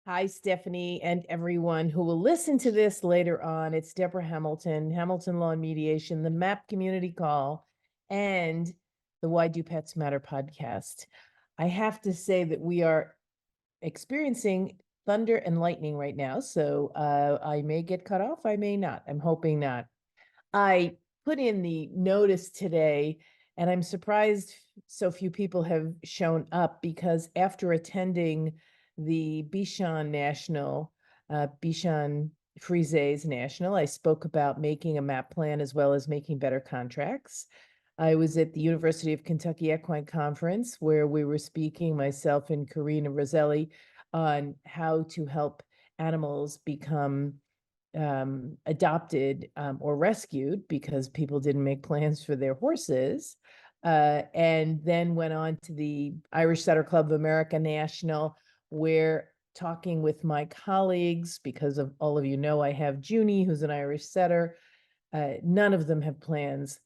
Hi, Stephanie, and everyone who will listen to this later on. It's Debra Hamilton, Hamilton Law and Mediation, the MAAP Community Call, and the Why Do Pets Matter podcast. I have to say that we are experiencing thunder and lightning right now, so I may get cut off, I may not. I'm hoping not. I put in the notice today, and I'm surprised so few people have shown up because after attending the Bichon Frises National, I spoke about making a MAP plan as well as making better contracts. I was at the University of Kentucky Equine Conference where we were speaking, myself and Karina Roselli, on how to help animals become adopted or rescued because people didn't make plans for their horses. And then went on to the Irish Setter Club of America National, where talking with my colleagues, because of all of you know, I have Junie, who's an Irish setter. None of them have plans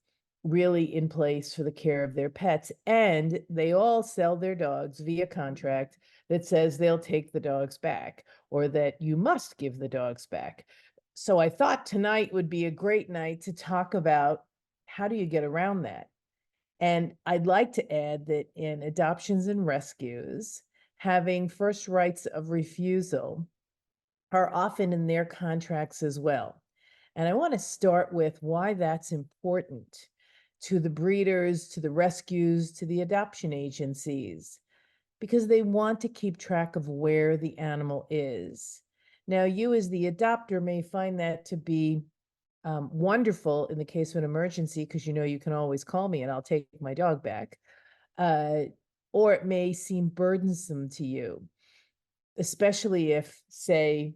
really in place for the care of their pets. And they all sell their dogs via contract that says they'll take the dogs back or that you must give the dogs back. So I thought tonight would be a great night to talk about how do you get around that? And I'd like to add that in adoptions and rescues, having first rights of refusal are often in their contracts as well. And I want to start with why that's important to the breeders, to the rescues, to the adoption agencies, because they want to keep track of where the animal is. Now, you as the adopter may find that to be wonderful in the case of an emergency, because you know you can always call me and I'll take my dog back. Or it may seem burdensome to you, especially if, say,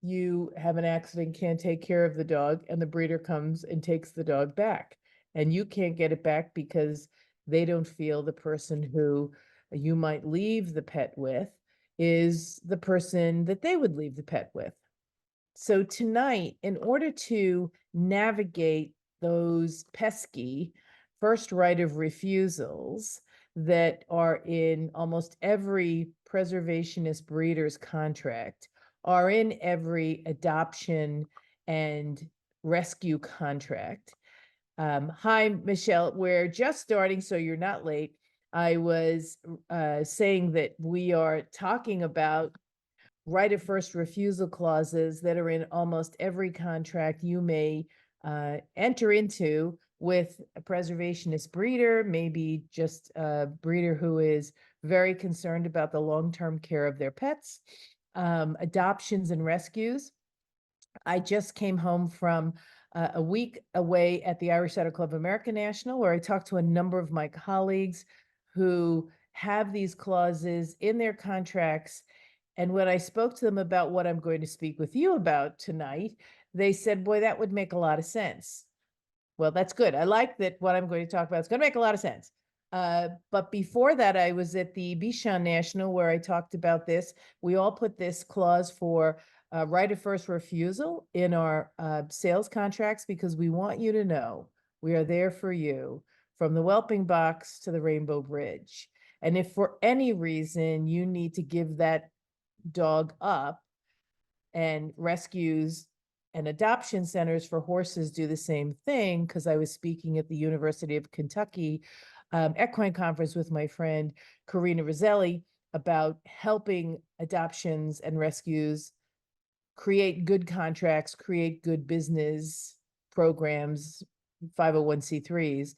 you have an accident, can't take care of the dog, and the breeder comes and takes the dog back, and you can't get it back because they don't feel the person who you might leave the pet with is the person that they would leave the pet with. So tonight, in order to navigate those pesky first right of refusals that are in almost every preservationist breeder's contract, are in every adoption and rescue contract. Hi, Michelle, we're just starting, so you're not late. I was saying that we are talking about right of first refusal clauses that are in almost every contract you may enter into with a preservationist breeder, maybe just a breeder who is very concerned about the long-term care of their pets, adoptions and rescues. I just came home from a week away at the Irish Setter Club of America National, where I talked to a number of my colleagues who have these clauses in their contracts. And when I spoke to them about what I'm going to speak with you about tonight, they said, boy, that would make a lot of sense. Well, that's good. I like that what I'm going to talk about is going to make a lot of sense. But before that, I was at the Bichon National where I talked about this. We all put this clause for right of first refusal in our sales contracts because we want you to know we are there for you from the whelping box to the Rainbow Bridge. And if for any reason you need to give that dog up, and rescues and adoption centers for horses do the same thing, because I was speaking at the University of Kentucky equine conference with my friend Karina Roselli about helping adoptions and rescues create good contracts, create good business programs, 501c3s.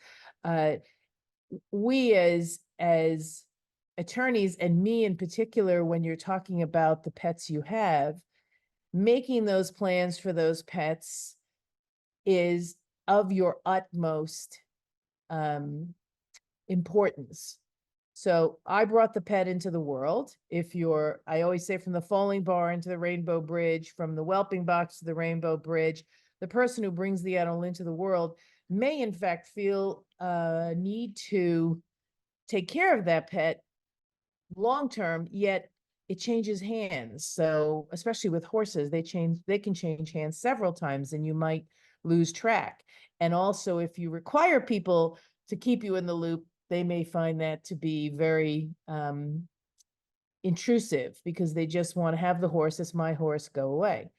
We as attorneys, and me in particular, when you're talking about the pets you have, making those plans for those pets is of your utmost importance. So I brought the pet into the world. I always say, from the foaling barn to the Rainbow Bridge, from the whelping box to the Rainbow Bridge, the person who brings the animal into the world may in fact feel a need to take care of that pet long-term, yet it changes hands. So especially with horses, they can change hands several times and you might lose track. And also, if you require people to keep you in the loop, they may find that to be very intrusive because they just want to have the horse, it's my horse, go away.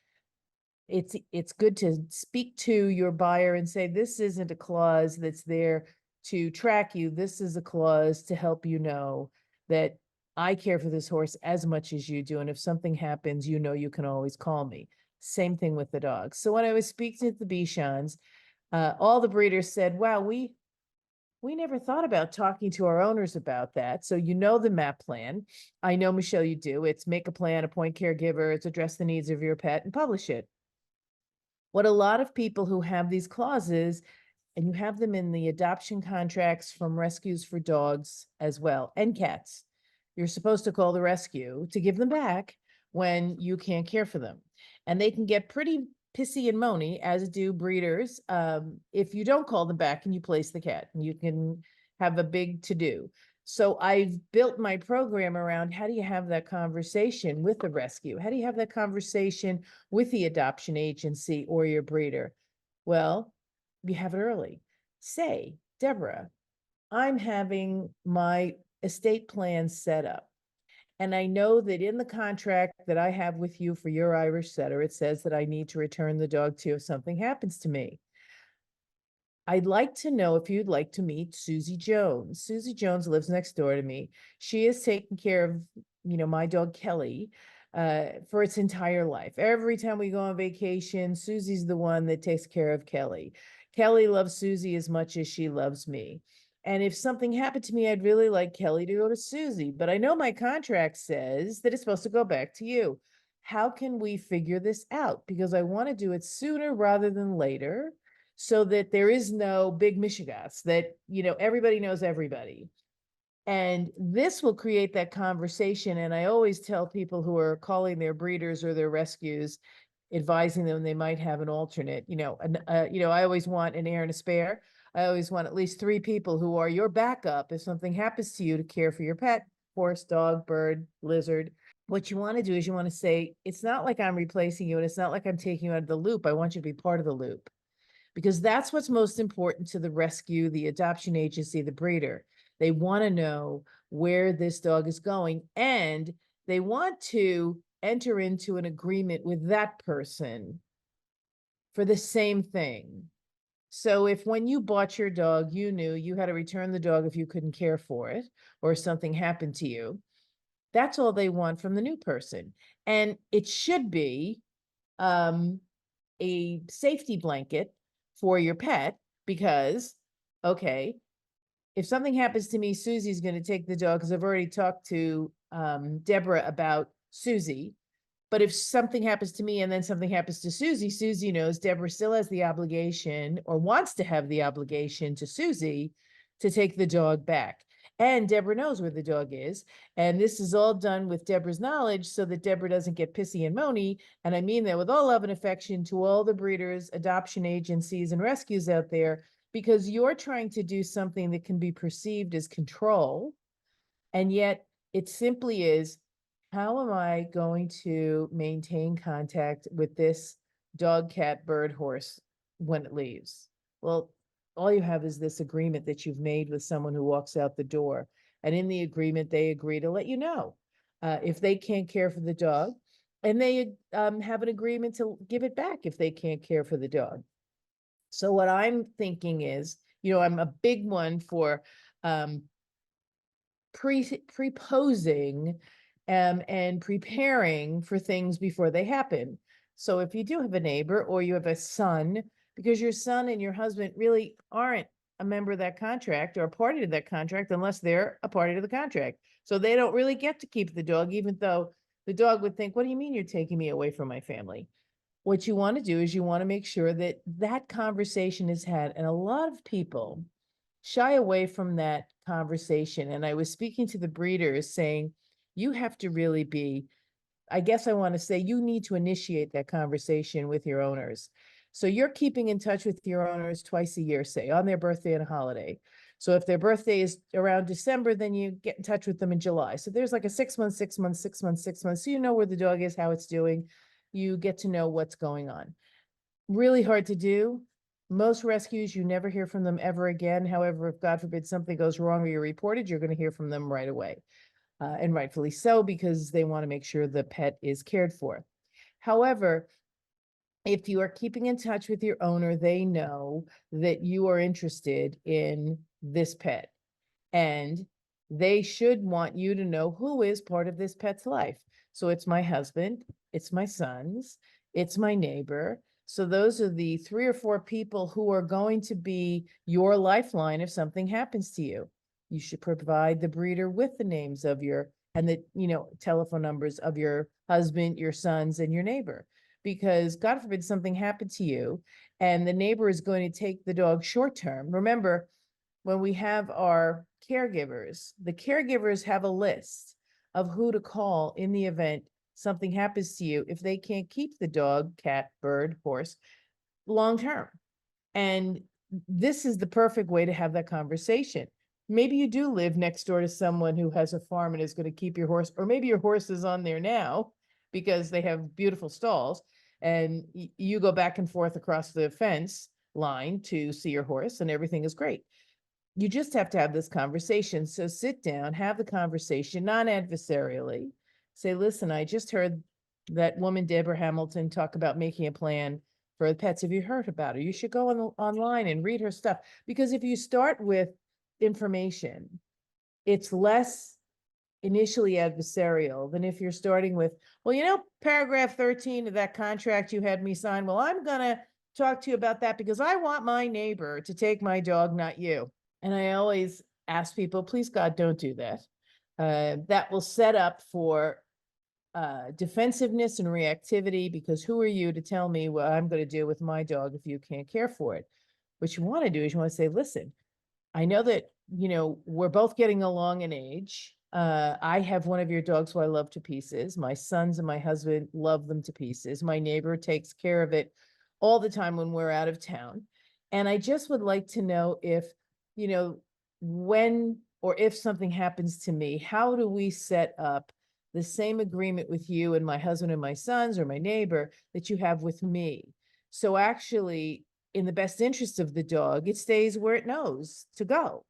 It's good to speak to your buyer and say, this isn't a clause that's there to track you. This is a clause to help you know that I care for this horse as much as you do. And if something happens, you know, you can always call me. Same thing with the dogs. So when I was speaking to the Bichons, all the breeders said, wow, we never thought about talking to our owners about that. So you know the MAAP plan. I know, Michelle, you do. It's make a plan, appoint caregiver, it's address the needs of your pet and publish it. What a lot of people who have these clauses, and you have them in the adoption contracts from rescues for dogs as well, and cats, you're supposed to call the rescue to give them back when you can't care for them. And they can get pretty pissy and moany, as do breeders, if you don't call them back and you place the cat, and you can have a big to-do. So I've built my program around how do you have that conversation with the rescue? How do you have that conversation with the adoption agency or your breeder? Well, you have it early. Say, Debra, I'm having my estate plan set up. And I know that in the contract that I have with you for your Irish setter, it says that I need to return the dog to you if something happens to me. I'd like to know if you'd like to meet Susie Jones. Susie Jones lives next door to me. She is taking care of, my dog Kelly for its entire life. Every time we go on vacation, Susie's the one that takes care of Kelly. Kelly loves Susie as much as she loves me. And if something happened to me, I'd really like Kelly to go to Susie. But I know my contract says that it's supposed to go back to you. How can we figure this out? Because I want to do it sooner rather than later, so that there is no big mishigas, that, everybody knows everybody. And this will create that conversation. And I always tell people who are calling their breeders or their rescues, advising them they might have an alternate, I always want an heir and a spare. I always want at least 3 people who are your backup if something happens to you to care for your pet, horse, dog, bird, lizard. What you want to do is you want to say, it's not like I'm replacing you, and it's not like I'm taking you out of the loop. I want you to be part of the loop, because that's what's most important to the rescue, the adoption agency, the breeder. They want to know where this dog is going, and they want to enter into an agreement with that person for the same thing. So if when you bought your dog, you knew you had to return the dog if you couldn't care for it or something happened to you, that's all they want from the new person. And it should be a safety blanket for your pet, because, okay, if something happens to me, Susie's going to take the dog, because I've already talked to Debra about Susie. But if something happens to me and then something happens to Susie, Susie knows Debra still has the obligation, or wants to have the obligation, to Susie to take the dog back. And Debra knows where the dog is. And this is all done with Debra's knowledge, so that Debra doesn't get pissy and moany. And I mean that with all love and affection to all the breeders, adoption agencies, and rescues out there, because you're trying to do something that can be perceived as control. And yet it simply is, how am I going to maintain contact with this dog, cat, bird, horse when it leaves? Well, all you have is this agreement that you've made with someone who walks out the door. And in the agreement, they agree to let you know if they can't care for the dog, and they have an agreement to give it back if they can't care for the dog. So what I'm thinking is, I'm a big one for preposing and preparing for things before they happen. So if you do have a neighbor, or you have a son, because your son and your husband really aren't a member of that contract or a party to that contract unless they're a party to the contract. So they don't really get to keep the dog, even though the dog would think, what do you mean you're taking me away from my family? What you want to do is you want to make sure that that conversation is had. And a lot of people shy away from that conversation. And I was speaking to the breeders saying, you have to really be, I guess I want to say, you need to initiate that conversation with your owners. So you're keeping in touch with your owners twice a year, say on their birthday and a holiday. So if their birthday is around December, then you get in touch with them in July. So there's like a 6 months, 6 months, 6 months, 6 months. So you know where the dog is, how it's doing. You get to know what's going on. Really hard to do. Most rescues, you never hear from them ever again. However, if God forbid something goes wrong or you're reported, you're going to hear from them right away. and rightfully so, because they want to make sure the pet is cared for. However, if you are keeping in touch with your owner, they know that you are interested in this pet, and they should want you to know who is part of this pet's life. So it's my husband, it's my sons, it's my neighbor. So those are the 3 or 4 people who are going to be your lifeline if something happens to you. You should provide the breeder with the names of your, and the, telephone numbers of your husband, your sons, and your neighbor. Because God forbid something happened to you and the neighbor is going to take the dog short term. Remember, when we have our caregivers, the caregivers have a list of who to call in the event something happens to you if they can't keep the dog, cat, bird, horse long term. And this is the perfect way to have that conversation. Maybe you do live next door to someone who has a farm and is going to keep your horse, or maybe your horse is on there now because they have beautiful stalls and you go back and forth across the fence line to see your horse and everything is great. You just have to have this conversation. So sit down, have the conversation, non-adversarially. Say, listen, I just heard that woman, Debra Hamilton, talk about making a plan for the pets. Have you heard about her? You should go online and read her stuff. Because if you start with information, it's less initially adversarial than if you're starting with, well, paragraph 13 of that contract you had me sign. Well, I'm going to talk to you about that because I want my neighbor to take my dog, not you. And I always ask people, please, God, don't do that. That will set up for defensiveness and reactivity, because who are you to tell me what I'm going to do with my dog if you can't care for it? What you want to do is you want to say, listen, I know that, we're both getting along in age. I have one of your dogs who I love to pieces. My sons and my husband love them to pieces. My neighbor takes care of it all the time when we're out of town. And I just would like to know if, when or if something happens to me, how do we set up the same agreement with you and my husband and my sons or my neighbor that you have with me? So actually, in the best interest of the dog, it stays where it knows to go.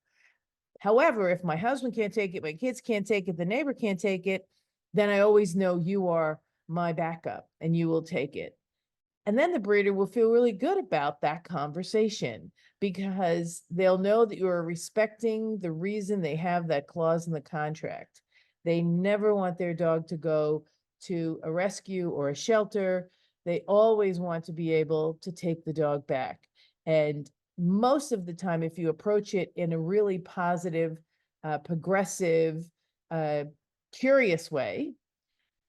However, if my husband can't take it, my kids can't take it, the neighbor can't take it, then I always know you are my backup and you will take it. And then the breeder will feel really good about that conversation because they'll know that you are respecting the reason they have that clause in the contract. They never want their dog to go to a rescue or a shelter. They always want to be able to take the dog back. And most of the time, if you approach it in a really positive, progressive, curious way,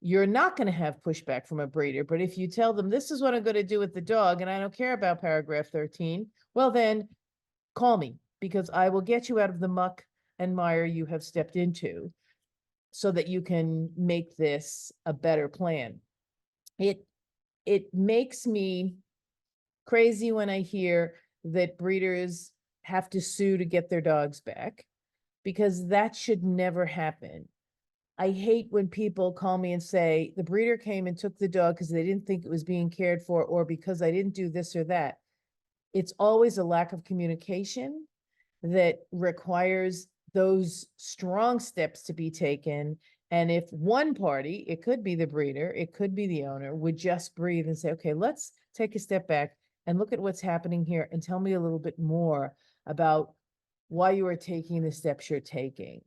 you're not going to have pushback from a breeder. But if you tell them, this is what I'm going to do with the dog, and I don't care about paragraph 13, well, then call me, because I will get you out of the muck and mire you have stepped into so that you can make this a better plan. It makes me crazy when I hear that breeders have to sue to get their dogs back, because that should never happen. I hate when people call me and say, the breeder came and took the dog because they didn't think it was being cared for, or because I didn't do this or that. It's always a lack of communication that requires those strong steps to be taken. And if one party, it could be the breeder, it could be the owner, would just breathe and say, okay, let's take a step back and look at what's happening here and tell me a little bit more about why you are taking the steps you're taking.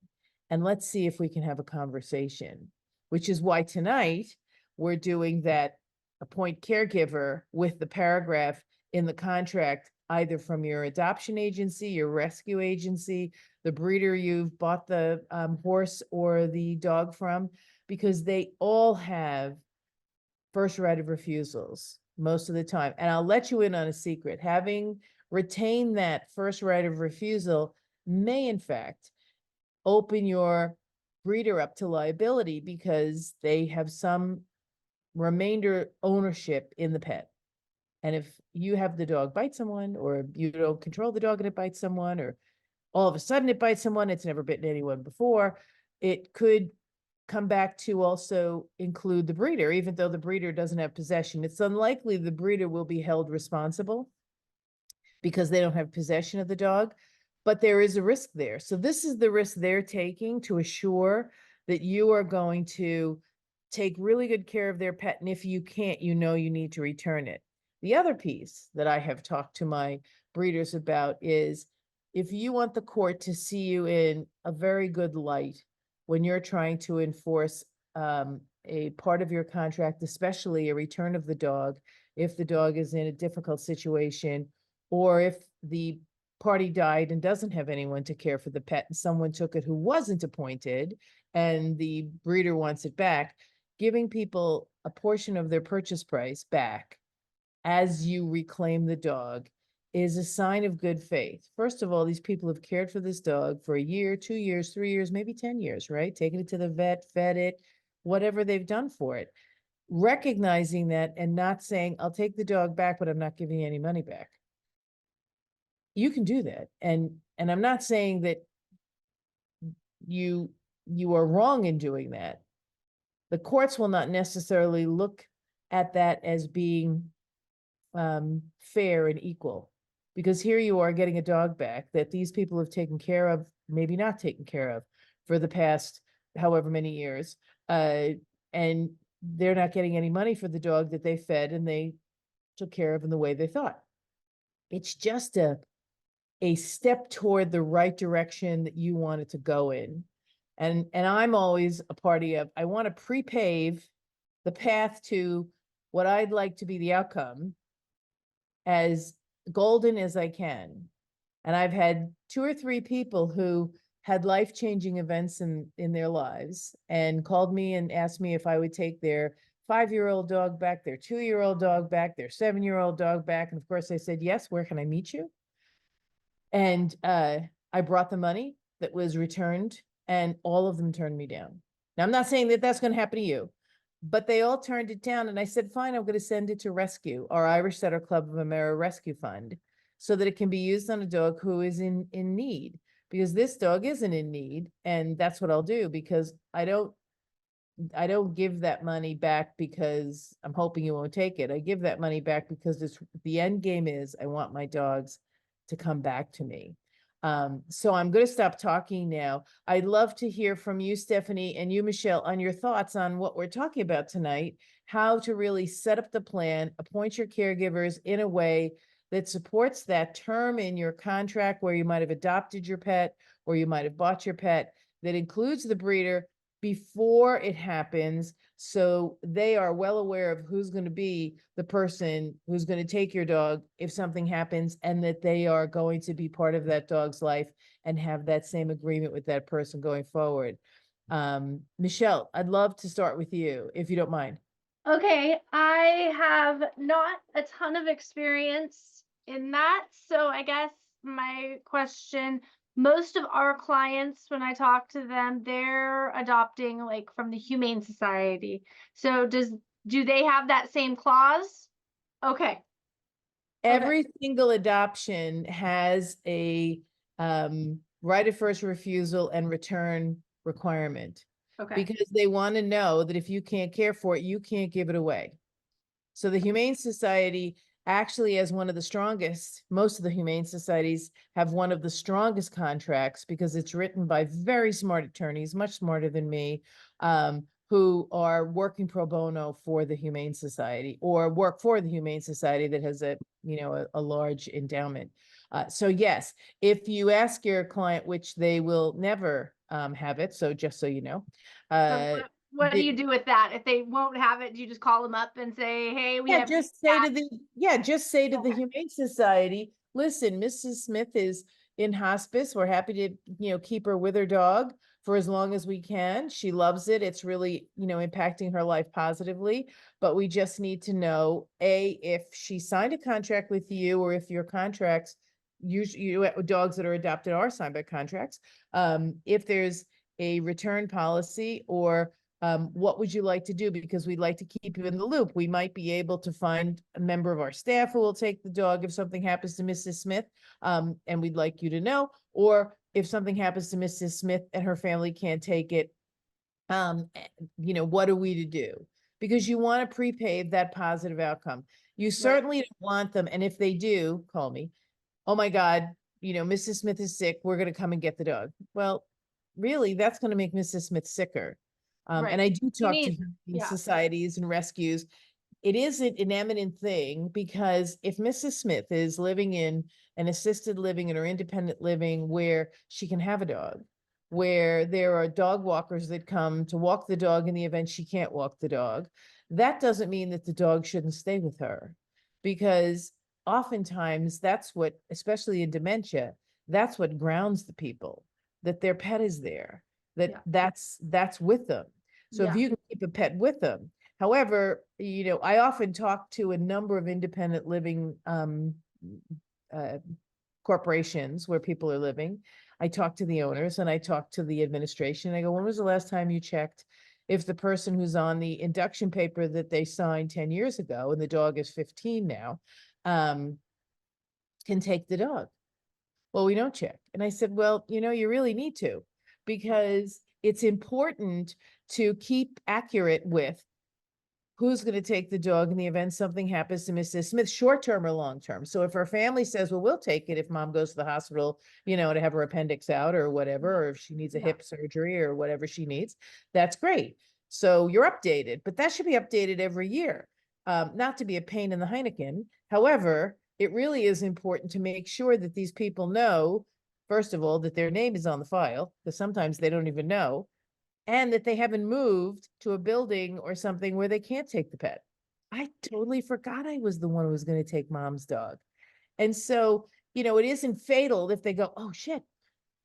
And let's see if we can have a conversation, which is why tonight we're doing that appoint caregiver with the paragraph in the contract, either from your adoption agency, your rescue agency, the breeder you've bought the horse or the dog from, because they all have first right of refusals most of the time. And I'll let you in on a secret. Having retained that first right of refusal may, in fact, open your breeder up to liability because they have some remainder ownership in the pet. And if you have the dog bite someone, or you don't control the dog and it bites someone, or all of a sudden it bites someone, it's never bitten anyone before, it could come back to also include the breeder, even though the breeder doesn't have possession. It's unlikely the breeder will be held responsible because they don't have possession of the dog, but there is a risk there. So this is the risk they're taking to assure that you are going to take really good care of their pet. And if you can't, you know, you need to return it. The other piece that I have talked to my breeders about is if you want the court to see you in a very good light when you're trying to enforce a part of your contract, especially a return of the dog, if the dog is in a difficult situation, or if the party died and doesn't have anyone to care for the pet and someone took it who wasn't appointed and the breeder wants it back, giving people a portion of their purchase price back as you reclaim the dog is a sign of good faith. First of all, these people have cared for this dog for a year, 2 years, 3 years, maybe 10 years, right? Taking it to the vet, fed it, whatever they've done for it. Recognizing that and not saying, I'll take the dog back, but I'm not giving you any money back. You can do that. And I'm not saying that you are wrong in doing that. The courts will not necessarily look at that as being fair and equal, because here you are getting a dog back that these people have taken care of, maybe not taken care of for the past however many years, and they're not getting any money for the dog that they fed and they took care of in the way they thought. It's just a step toward the right direction that you want it to go in. And I'm always a party of, I want to pre-pave the path to what I'd like to be the outcome as golden as I can. And I've had 2 or 3 people who had life-changing events in their lives and called me and asked me if I would take their 5-year-old dog back, their 2-year-old dog back, their 7-year-old dog back. And of course I said, yes, where can I meet you? And I brought the money that was returned and all of them turned me down. Now, I'm not saying that that's going to happen to you, but they all turned it down. And I said, fine, I'm going to send it to Rescue, our Irish Setter Club of America Rescue Fund, so that it can be used on a dog who is in need, because this dog isn't in need. And that's what I'll do, because I don't give that money back because I'm hoping you won't take it. I give that money back because the end game is I want my dogs to come back to me. So I'm going to stop talking now. I'd love to hear from you, Stephanie, and you, Michelle, on your thoughts on what we're talking about tonight, how to really set up the plan, appoint your caregivers in a way that supports that term in your contract where you might have adopted your pet or you might have bought your pet, that includes the breeder before it happens, so they are well aware of who's going to be the person who's going to take your dog if something happens, and that they are going to be part of that dog's life and have that same agreement with that person going forward. Michelle, I'd love to start with you, if you don't mind. Okay, I have not a ton of experience in that. So I guess my question, most of our clients, when I talk to them, they're adopting like from the Humane Society. So do they have that same clause? Okay. Every single adoption has a right of first refusal and return requirement, Okay. because they want to know that if you can't care for it, you can't give it away. So the Humane Society actually has one of the strongest, most of the Humane Societies have one of the strongest contracts, because it's written by very smart attorneys, much smarter than me, who are working pro bono for the Humane Society or work for the Humane Society that has a large endowment. So yes, if you ask your client, which they will never have it, so just so you know, So what do you do with that? If they won't have it, do you just call them up and say, hey, we yeah, have just say to the Humane Society, listen, Mrs. Smith is in hospice. We're happy to, keep her with her dog for as long as we can. She loves it. It's really, impacting her life positively. But we just need to know, if she signed a contract with you, or if your contracts, usually dogs that are adopted are signed by contracts. If there's a return policy, or what would you like to do? Because we'd like to keep you in the loop. We might be able to find a member of our staff who will take the dog if something happens to Mrs. Smith, and we'd like you to know. Or if something happens to Mrs. Smith and her family can't take it, what are we to do? Because you want to prepave that positive outcome. You certainly don't want them, and if they do, call me. Oh my God, Mrs. Smith is sick. We're going to come and get the dog. Well, really, that's going to make Mrs. Smith sicker. Right. And I do You talk to need, humane yeah, societies and rescues. It isn't an eminent thing because if Mrs. Smith is living in an assisted living or independent living where she can have a dog, where there are dog walkers that come to walk the dog in the event she can't walk the dog, that doesn't mean that the dog shouldn't stay with her. Because oftentimes that's what, especially in dementia, that's what grounds the people, that their pet is there, that yeah, that's with them. So if yeah, you can keep a pet with them. However, I often talk to a number of independent living uh, corporations where people are living. I talk to the owners and I talk to the administration. I go, when was the last time you checked if the person who's on the induction paper that they signed 10 years ago, and the dog is 15 now, can take the dog? Well, we don't check. And I said, well, you really need to, because it's important to keep accurate with who's going to take the dog in the event something happens to Mrs. Smith, short term or long term. So if her family says, well, we'll take it if mom goes to the hospital, to have her appendix out or whatever, yeah, or if she needs a yeah, hip surgery or whatever she needs, that's great. So you're updated, but that should be updated every year. Not to be a pain in the Heineken. However, it really is important to make sure that these people know, first of all, that their name is on the file, because sometimes they don't even know, and that they haven't moved to a building or something where they can't take the pet. I totally forgot I was the one who was going to take mom's dog. And so, it isn't fatal if they go, oh shit,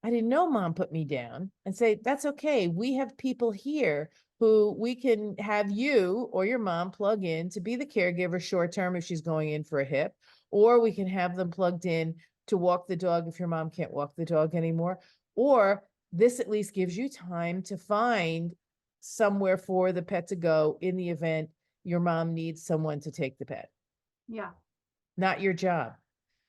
I didn't know mom put me down, and say, that's okay. We have people here who we can have you or your mom plug in to be the caregiver short term if she's going in for a hip, or we can have them plugged in to walk the dog if your mom can't walk the dog anymore. Or this at least gives you time to find somewhere for the pet to go in the event your mom needs someone to take the pet. yeah, Not your job.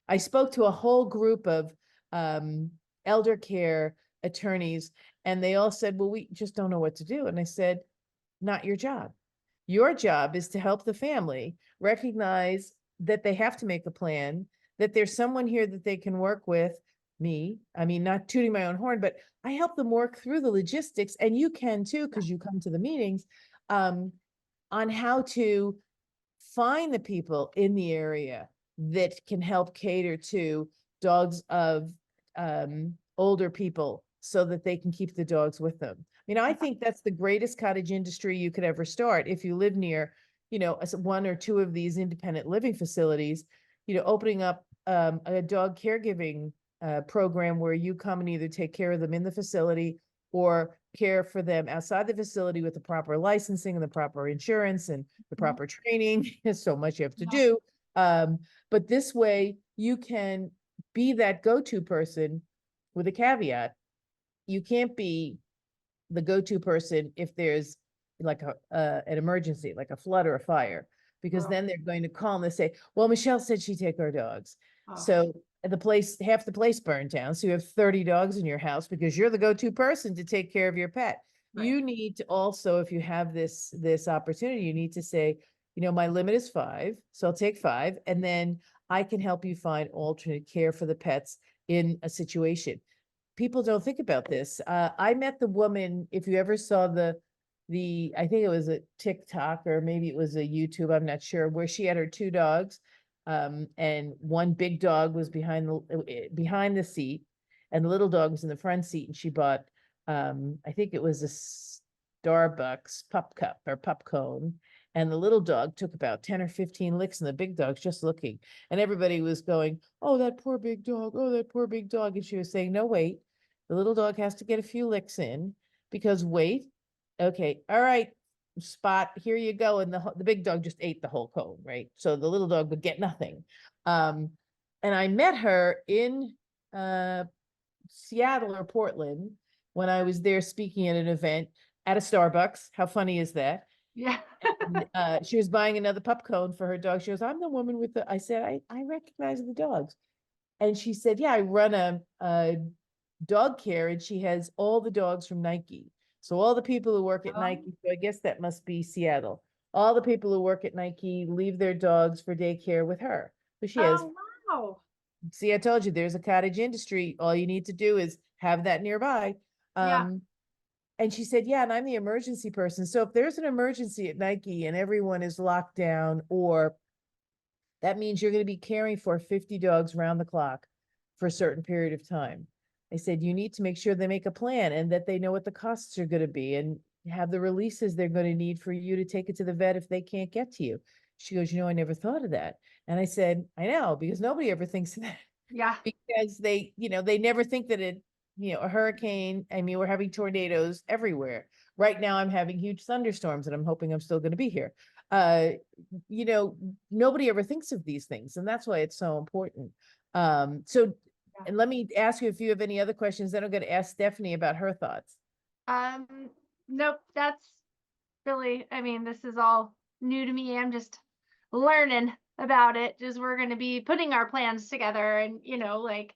I spoke to a whole group of elder care attorneys, and they all said, well, we just don't know what to do. And I said, not your job. Your job is to help the family recognize that they have to make a plan, that there's someone here that they can work with. Me, I mean, not tooting my own horn, but I help them work through the logistics, and you can too, because you come to the meetings, on how to find the people in the area that can help cater to dogs of older people so that they can keep the dogs with them. I think that's the greatest cottage industry you could ever start. If you live near, one or two of these independent living facilities, opening up a dog caregiving program where you come and either take care of them in the facility or care for them outside the facility with the proper licensing and the proper insurance and the proper training. There's so much you have to yeah, do. But this way you can be that go-to person, with a caveat. You can't be the go-to person if there's like an emergency, like a flood or a fire, because oh, then they're going to call and they say, well, Michelle said she'd take our dogs. oh, So half the place burned down. So you have 30 dogs in your house because you're the go-to person to take care of your pet. right, You need to also, if you have this opportunity, you need to say, my limit is 5, so I'll take 5, and then I can help you find alternate care for the pets in a situation. People don't think about this. I met the woman, if you ever saw I think it was a TikTok or maybe it was a YouTube, I'm not sure, where she had her 2 dogs. And one big dog was behind the seat, and the little dog was in the front seat, and she bought, I think it was a Starbucks pup cup or pup cone. And the little dog took about 10 or 15 licks, and the big dog's just looking. And everybody was going, oh, that poor big dog. Oh, that poor big dog. And she was saying, no, wait, the little dog has to get a few licks in, because wait, okay, all right, Spot, here you go. And the big dog just ate the whole cone, right? So the little dog would get nothing. And I met her in Seattle or Portland when I was there speaking at an event at a Starbucks. How funny is that? yeah, And she was buying another pup cone for her dog. She goes, I'm the woman with I said, I recognize the dogs. And she said, yeah, I run a dog care, and she has all the dogs from Nike. So all the people who work at oh, Nike, so I guess that must be Seattle. All the people who work at Nike leave their dogs for daycare with her. So she has, oh, wow, see, I told you there's a cottage industry. All you need to do is have that nearby. yeah, Um, And she said, yeah, and I'm the emergency person. So if there's an emergency at Nike and everyone is locked down, or that means you're going to be caring for 50 dogs round the clock for a certain period of time. I said, you need to make sure they make a plan and that they know what the costs are going to be and have the releases they're going to need for you to take it to the vet if they can't get to you. She goes, I never thought of that. And I said, I know, because nobody ever thinks of that. Yeah. Because they never think that a hurricane, I mean, we're having tornadoes everywhere. Right now I'm having huge thunderstorms and I'm hoping I'm still going to be here. Nobody ever thinks of these things, and that's why it's so important. And let me ask you if you have any other questions, then I'm going to ask Stephanie about her thoughts. Nope, that's really, I mean, this is all new to me. I'm just learning about it. Just we're going to be putting our plans together and, like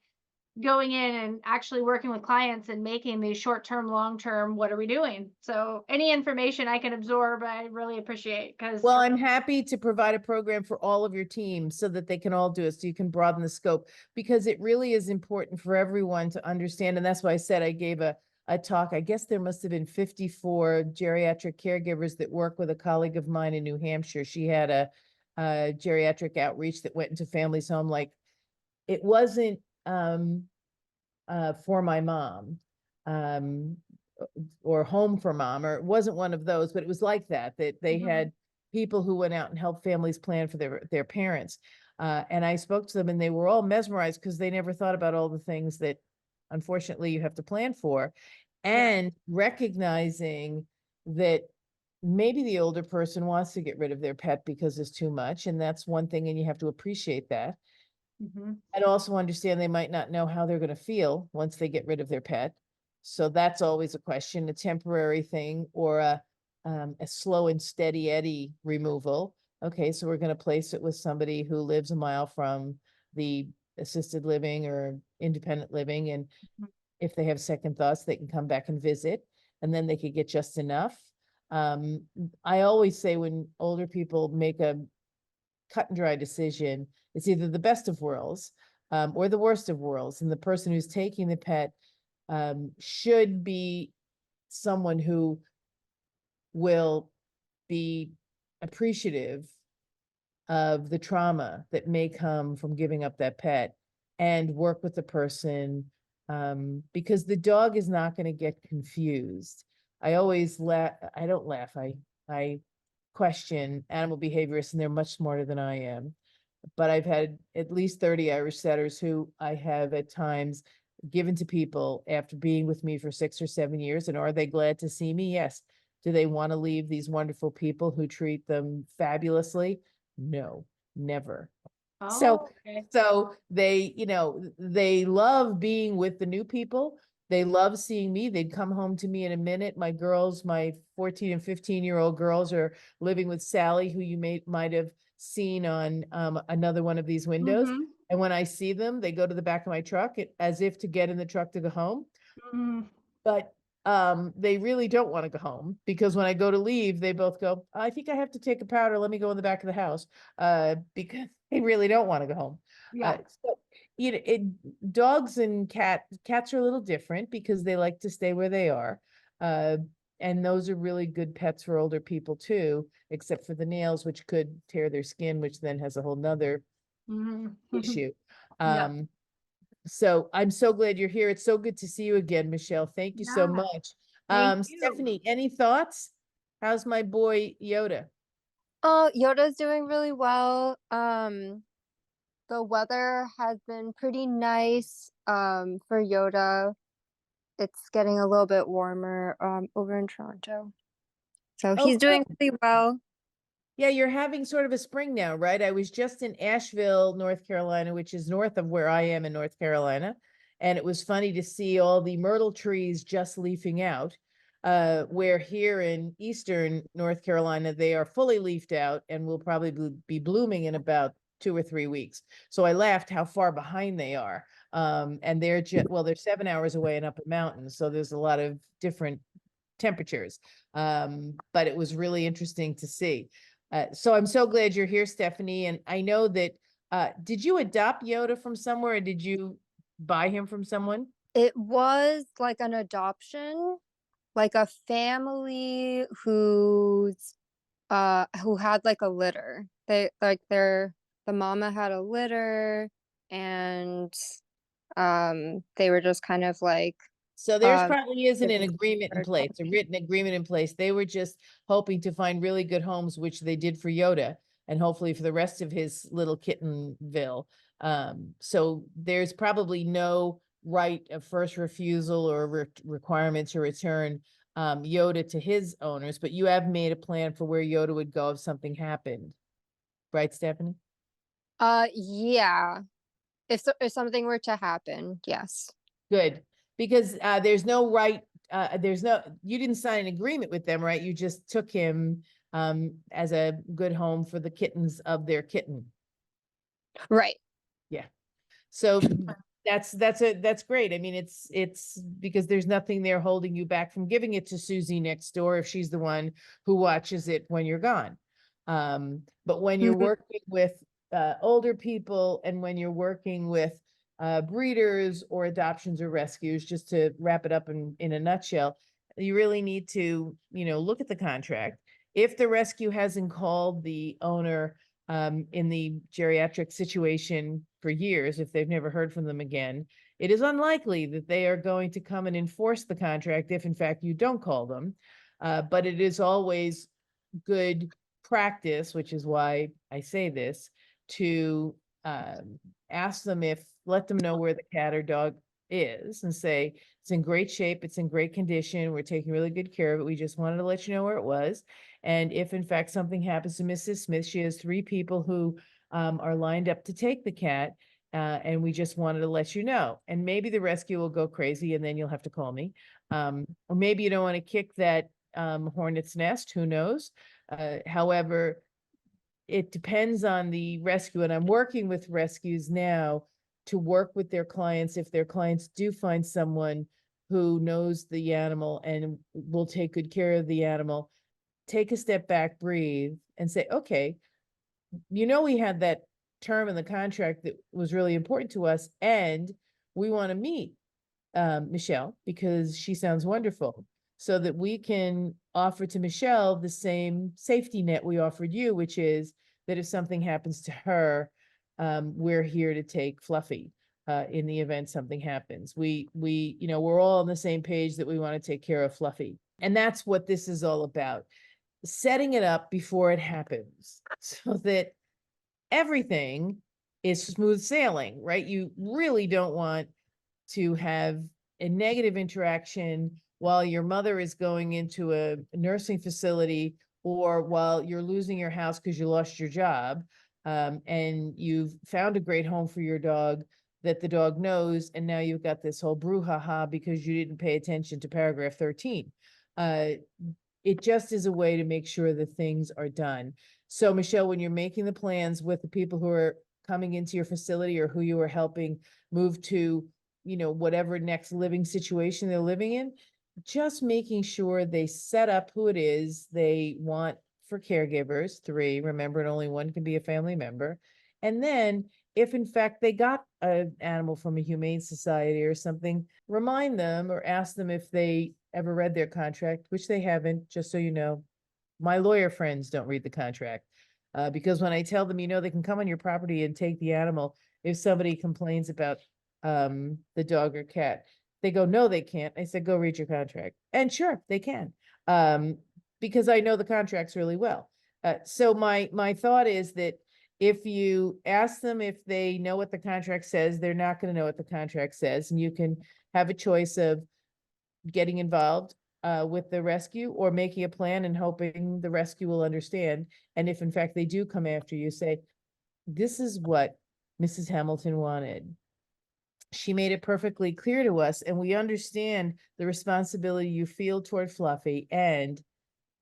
going in and actually working with clients and making these short-term, long-term, what are we doing? So any information I can absorb, I really appreciate, because Well, I'm happy to provide a program for all of your teams so that they can all do it, so you can broaden the scope, because it really is important for everyone to understand. And that's why I said I gave a talk. I guess there must have been 54 geriatric caregivers that work with a colleague of mine in New Hampshire. She had a geriatric outreach that went into families' home. Like, it wasn't for my mom, or home for mom, or it wasn't one of those, but it was like that they had people who went out and helped families plan for their parents. And I spoke to them and they were all mesmerized because they never thought about all the things that unfortunately you have to plan for, and recognizing that maybe the older person wants to get rid of their pet because it's too much, and that's one thing, and you have to appreciate that. I'd also understand they might not know how they're going to feel once they get rid of their pet. So that's always a question, a temporary thing or a slow and steady Eddie removal. Okay, so we're going to place it with somebody who lives a mile from the assisted living or independent living. And if they have second thoughts, they can come back and visit, and then they could get just enough. I always say when older people make a cut and dry decision, it's either the best of worlds or the worst of worlds. And the person who's taking the pet should be someone who will be appreciative of the trauma that may come from giving up that pet, and work with the person, because the dog is not going to get confused. I always laugh. I don't laugh. I question animal behaviorists, and they're much smarter than I am. But I've had at least 30 Irish setters who I have at times given to people after being with me for 6 or 7 years. And are they glad to see me? Yes. Do they want to leave these wonderful people who treat them fabulously? No, never. So they, they love being with the new people. They love seeing me. They'd come home to me in a minute. My girls, my 14 and 15-year-old girls, are living with Sally, who you might have seen on another one of these windows. And when I see them, they go to the back of my truck as if to get in the truck to go home. But they really don't want to go home, because when I go to leave, they both go, I think I have to take a powder. Let me go in the back of the house, because they really don't want to go home. Dogs and cats are a little different because they like to stay where they are. And those are really good pets for older people too, except for the nails, which could tear their skin, which then has a whole nother issue. So I'm so glad you're here. It's so good to see you again, Michelle. Thank you so much. Stephanie, any thoughts? How's my boy Yoda? Oh, Yoda's doing really well. The weather has been pretty nice for Yoda. It's getting a little bit warmer over in Toronto. So he's doing really well. Yeah, you're having sort of a spring now, right? I was just in Asheville, North Carolina, which is north of where I am in North Carolina. And it was funny to see all the myrtle trees just leafing out, where here in Eastern North Carolina, they are fully leafed out and will probably be blooming in about 2 or 3 weeks. So I laughed how far behind they are. And they're they're 7 hours away and up a mountain. So there's a lot of different temperatures. But it was really interesting to see. So I'm so glad you're here, Stephanie. And I know that, did you adopt Yoda from somewhere, or did you buy him from someone? It was like an adoption, like a family who had like a litter. They like the mama had a litter, and they were just kind of like So there's probably isn't an giving agreement in her place, a written agreement in place. They were just hoping to find really good homes, which they did for Yoda, and hopefully for the rest of his little kittenville. So there's probably no right of first refusal or requirement to return Yoda to his owners, but you have made a plan for where Yoda would go if something happened, right, Stephanie? Yeah. If something were to happen, yes. Good, because there's no right, you didn't sign an agreement with them, right? You just took him as a good home for the kittens of their kitten. Right. Yeah. So that's great. I mean, it's because there's nothing there holding you back from giving it to Susie next door if she's the one who watches it when you're gone. But when you're Mhm. working with older people and when you're working with breeders or adoptions or rescues, just to wrap it up in a nutshell, you really need to, look at the contract. If the rescue hasn't called the owner in the geriatric situation for years, if they've never heard from them again, it is unlikely that they are going to come and enforce the contract if in fact you don't call them. But it is always good practice, which is why I say this, to ask them let them know where the cat or dog is and say, it's in great shape, it's in great condition, we're taking really good care of it, we just wanted to let you know where it was. And if in fact something happens to Mrs. Smith, she has 3 people who are lined up to take the cat, and we just wanted to let you know. And maybe the rescue will go crazy and then you'll have to call me. Or maybe you don't want to kick that hornet's nest, who knows? However, it depends on the rescue, and I'm working with rescues now to work with their clients. If their clients do find someone who knows the animal and will take good care of the animal, take a step back, breathe, and say, okay, we had that term in the contract that was really important to us, and we want to meet Michelle because she sounds wonderful, so that we can offer to Michelle the same safety net we offered you, which is that if something happens to her, we're here to take Fluffy in the event something happens. We're all on the same page that we want to take care of Fluffy. And that's what this is all about. Setting it up before it happens so that everything is smooth sailing, right? You really don't want to have a negative interaction while your mother is going into a nursing facility or while you're losing your house because you lost your job, and you've found a great home for your dog that the dog knows, and now you've got this whole brouhaha because you didn't pay attention to paragraph 13. It just is a way to make sure that things are done. So Michelle, when you're making the plans with the people who are coming into your facility or who you are helping move to, whatever next living situation they're living in, just making sure they set up who it is they want for caregivers, 3, remember, and only 1 can be a family member. And then if in fact they got an animal from a humane society or something, remind them or ask them if they ever read their contract, which they haven't, just so you know. My lawyer friends don't read the contract, because when I tell them, they can come on your property and take the animal if somebody complains about the dog or cat, they go, no, they can't. I said, go read your contract. And sure, they can, because I know the contracts really well. So my thought is that if you ask them if they know what the contract says, they're not going to know what the contract says, and you can have a choice of getting involved with the rescue or making a plan and hoping the rescue will understand. And if in fact they do come after you, say, this is what Mrs. Hamilton wanted. She made it perfectly clear to us, and we understand the responsibility you feel toward Fluffy. And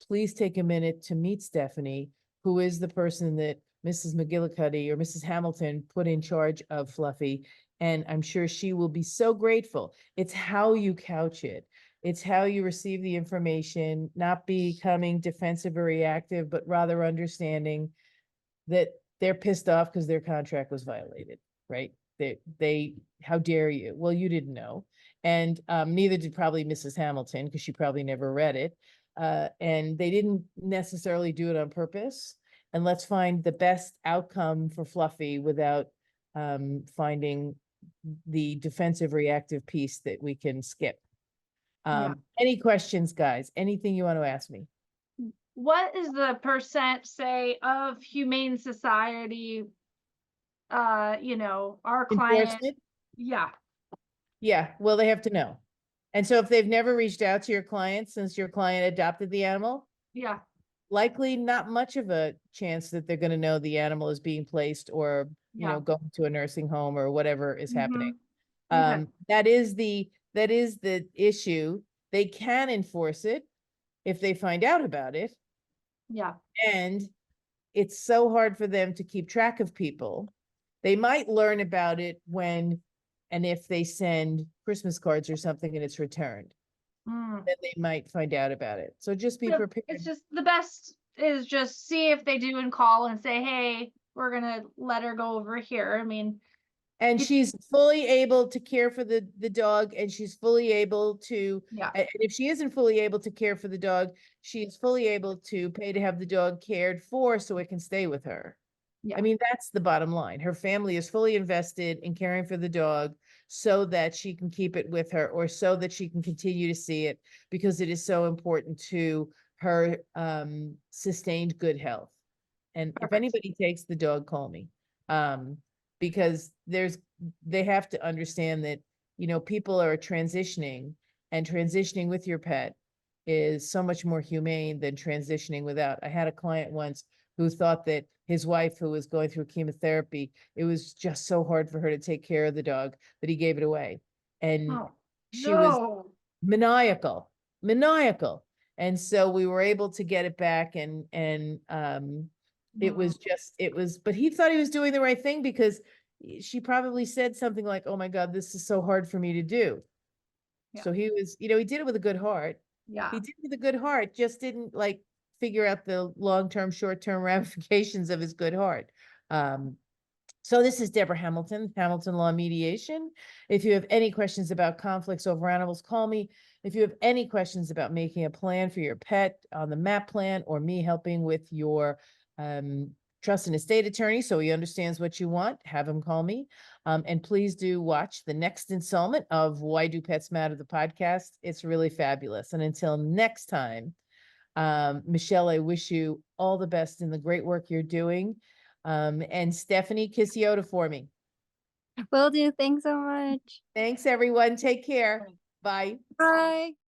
please take a minute to meet Stephanie, who is the person that Mrs. McGillicuddy or Mrs. Hamilton put in charge of Fluffy. And I'm sure she will be so grateful. It's how you couch it. It's how you receive the information, not becoming defensive or reactive, but rather understanding that they're pissed off because their contract was violated, right? how dare you? Well, you didn't know. And neither did probably Mrs. Hamilton, because she probably never read it. And they didn't necessarily do it on purpose. And let's find the best outcome for Fluffy without finding the defensive reactive piece that we can skip. Yeah. Any questions, guys? Anything you want to ask me? What is the percent, say, of Humane Society, our client? Endorsement? Yeah, Yeah, well, they have to know. And so if they've never reached out to your client since your client adopted the animal, yeah, likely not much of a chance that they're gonna know the animal is being placed or, you yeah. know, going to a nursing home or whatever is happening. Okay. That is the issue. They can enforce it if they find out about it. Yeah, And it's so hard for them to keep track of people. They might learn about it when and if they send Christmas cards or something and it's returned, mm. then they might find out about it. So just be So prepared. it's just the best is just see if they do and call and say, hey, we're gonna let her go over here. I mean, And It's- she's fully able to care for the dog, and she's fully able to, yeah, and if she isn't fully able to care for the dog, she's fully able to pay to have the dog cared for so it can stay with her. yeah, I mean, that's the bottom line. Her family is fully invested in caring for the dog so that she can keep it with her or so that she can continue to see it because it is so important to her sustained good health. And if perfect. anybody takes the dog, call me. Because they have to understand that, you know, people are transitioning, and transitioning with your pet is so much more humane than transitioning without. I had a client once who thought that his wife, who was going through chemotherapy, it was just so hard for her to take care of the dog that he gave it away. And Oh, she was no. maniacal. And so we were able to get it back, and it was but he thought he was doing the right thing because she probably said something like, oh my God, this is so hard for me to do. Yeah. So he was, you know, he did it with a good heart. Yeah, He did it with a good heart, just didn't like figure out the long-term, short-term ramifications of his good heart. So this is Debra Hamilton, Hamilton Law Mediation. If you have any questions about conflicts over animals, call me. If you have any questions about making a plan for your pet on the MAAP plan, or me helping with your trust and estate attorney so he understands what you want, have him call me. And please do watch the next installment of Why Do Pets Matter, the podcast. It's really fabulous. And until next time, Michelle, I wish you all the best in the great work you're doing. And Stephanie, kiss Yoda for me. Will do. Thanks so much. Thanks, everyone. Take care. Bye. Bye.